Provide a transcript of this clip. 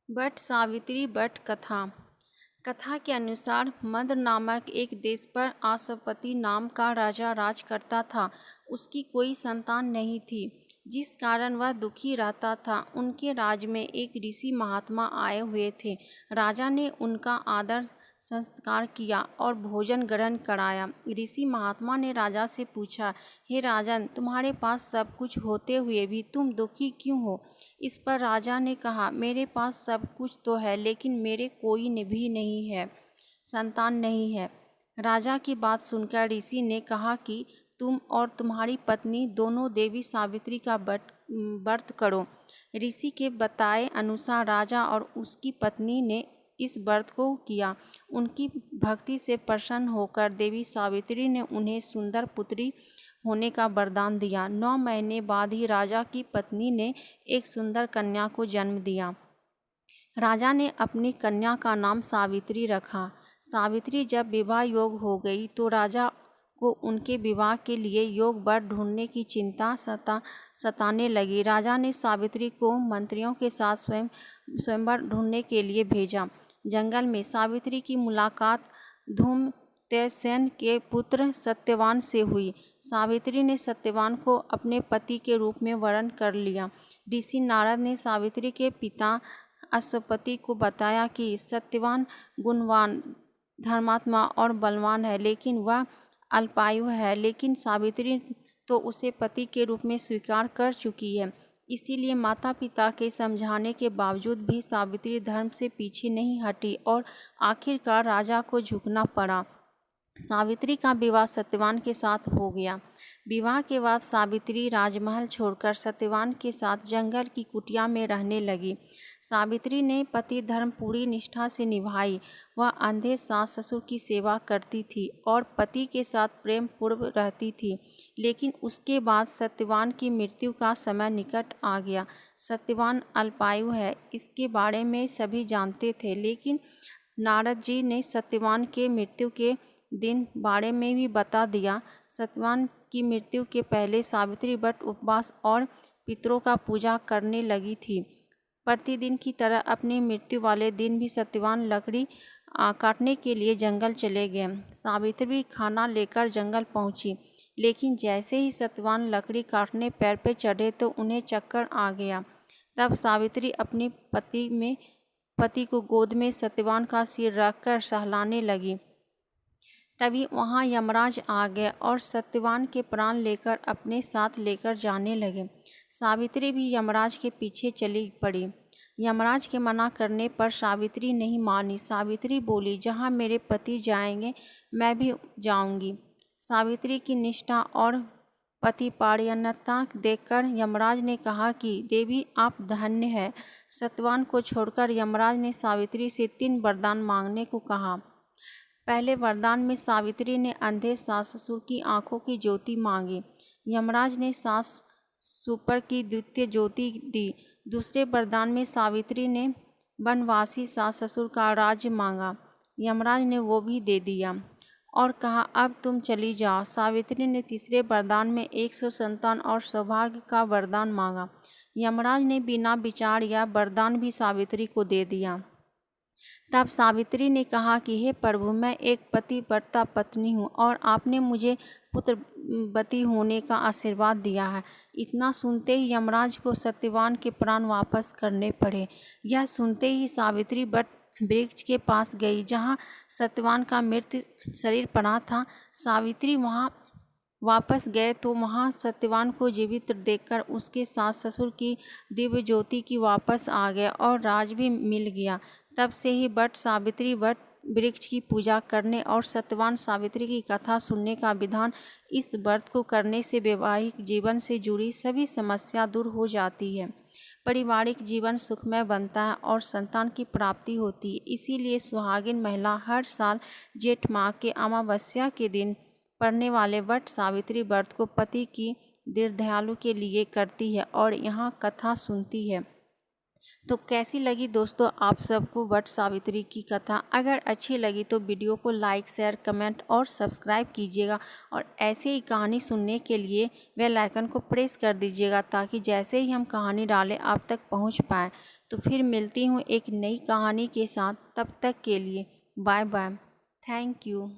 But Savitri but कथा। कथा के अनुसार मद्र नामक एक देश पर अश्वपति नाम का राजा राज करता था। उसकी कोई संतान नहीं थी, जिस कारण वह दुखी रहता था। उनके राज्य में एक ऋषि महात्मा आए हुए थे। राजा ने उनका आदर संस्कार किया और भोजन ग्रहण कराया। ऋषि महात्मा ने राजा से पूछा, हे राजन, तुम्हारे पास सब कुछ होते हुए भी तुम दुखी क्यों हो? इस पर राजा ने कहा, मेरे पास सब कुछ तो है, लेकिन मेरे कोई भी नहीं है, संतान नहीं है। राजा की बात सुनकर ऋषि ने कहा कि तुम और तुम्हारी पत्नी दोनों देवी सावित्री का व्रत करो। ऋषि के बताए अनुसार राजा और उसकी पत्नी ने इस व्रत को किया। उनकी भक्ति से प्रसन्न होकर देवी सावित्री ने उन्हें सुंदर पुत्री होने का वरदान दिया। 9 महीने बाद ही राजा की पत्नी ने एक सुंदर कन्या को जन्म दिया। राजा ने अपनी कन्या का नाम सावित्री रखा। सावित्री जब विवाह योग हो गई तो राजा को उनके विवाह के लिए योग्य वर ढूंढने की चिंता सताने लगी। राजा ने सावित्री को मंत्रियों के साथ स्वयंवर ढूंढने के लिए भेजा। जंगल में सावित्री की मुलाकात धूमकेतुसेन के पुत्र सत्यवान से हुई। सावित्री ने सत्यवान को अपने पति के रूप में वरण कर लिया। ऋषि नारद ने सावित्री के पिता अश्वपति को बताया कि सत्यवान गुणवान, धर्मात्मा और बलवान है, लेकिन वह अल्पायु है। लेकिन सावित्री तो उसे पति के रूप में स्वीकार कर चुकी है। इसीलिए माता पिता के समझाने के बावजूद भी सावित्री धर्म से पीछे नहीं हटी और आखिरकार राजा को झुकना पड़ा। सावित्री का विवाह सत्यवान के साथ हो गया। विवाह के बाद सावित्री राजमहल छोड़कर सत्यवान के साथ जंगल की कुटिया में रहने लगी। सावित्री ने पति धर्म पूरी निष्ठा से निभाई। वह अंधे सास ससुर की सेवा करती थी और पति के साथ प्रेम पूर्व रहती थी। लेकिन उसके बाद सत्यवान की मृत्यु का समय निकट आ गया। सत्यवान अल्पायु है, इसके बारे में सभी जानते थे, लेकिन नारद जी ने सत्यवान के मृत्यु के दिन बारे में भी बता दिया। सत्यवान की मृत्यु के पहले सावित्री व्रत उपवास और पितरों का पूजा करने लगी थी। प्रतिदिन की तरह अपनी मृत्यु वाले दिन भी सत्यवान लकड़ी काटने के लिए जंगल चले गए। सावित्री खाना लेकर जंगल पहुंची, लेकिन जैसे ही सत्यवान लकड़ी काटने पैर पे चढ़े तो उन्हें चक्कर आ गया। तब सावित्री अपने पति को गोद में सत्यवान का सिर रखकर सहलाने लगी। तभी वहाँ यमराज आ गए और सत्यवान के प्राण लेकर अपने साथ लेकर जाने लगे। सावित्री भी यमराज के पीछे चली पड़ी। यमराज के मना करने पर सावित्री नहीं मानी। सावित्री बोली, जहाँ मेरे पति जाएंगे मैं भी जाऊंगी। सावित्री की निष्ठा और पतिपारायणता देखकर यमराज ने कहा कि देवी आप धन्य है। सत्यवान को छोड़कर यमराज ने सावित्री से 3 वरदान मांगने को कहा। पहले वरदान में सावित्री ने अंधे सास ससुर की आंखों की ज्योति मांगी। यमराज ने सास सुपर की द्वितीय ज्योति दी। दूसरे वरदान में सावित्री ने वनवासी सास ससुर का राज्य मांगा। यमराज ने वो भी दे दिया और कहा, अब तुम चली जाओ। सावित्री ने तीसरे वरदान में 100 संतान और सौभाग्य का वरदान मांगा। यमराज ने बिना विचार यह वरदान भी सावित्री को दे दिया। तब सावित्री ने कहा कि हे प्रभु, मैं एक पतिव्रता पत्नी हूँ और आपने मुझे पुत्रवती होने का आशीर्वाद दिया है। इतना सुनते ही यमराज को सत्यवान के प्राण वापस करने पड़े। यह सुनते ही सावित्री वट वृक्ष के पास गई, जहाँ सत्यवान का मृत शरीर पड़ा था। सावित्री वहाँ वापस गए तो वहाँ सत्यवान को जीवित देखकर उसके सास ससुर की दिव्य ज्योति की वापस आ गए और राज भी मिल गया। तब से ही वट सावित्री वट वृक्ष की पूजा करने और सत्यवान सावित्री की कथा सुनने का विधान। इस व्रत को करने से वैवाहिक जीवन से जुड़ी सभी समस्या दूर हो जाती है, पारिवारिक जीवन सुखमय बनता है और संतान की प्राप्ति होती है। इसीलिए सुहागिन महिला हर साल जेठ माह के अमावस्या के दिन पढ़ने वाले वट सावित्री व्रत को पति की दीर्घायु के लिए करती है और यहाँ कथा सुनती है। तो कैसी लगी दोस्तों आप सबको वट सावित्री की कथा? अगर अच्छी लगी तो वीडियो को लाइक, शेयर, कमेंट और सब्सक्राइब कीजिएगा और ऐसे ही कहानी सुनने के लिए बेल आइकन को प्रेस कर दीजिएगा ताकि जैसे ही हम कहानी डालें आप तक पहुंच पाए। तो फिर मिलती हूँ एक नई कहानी के साथ, तब तक के लिए बाय बाय। Thank you.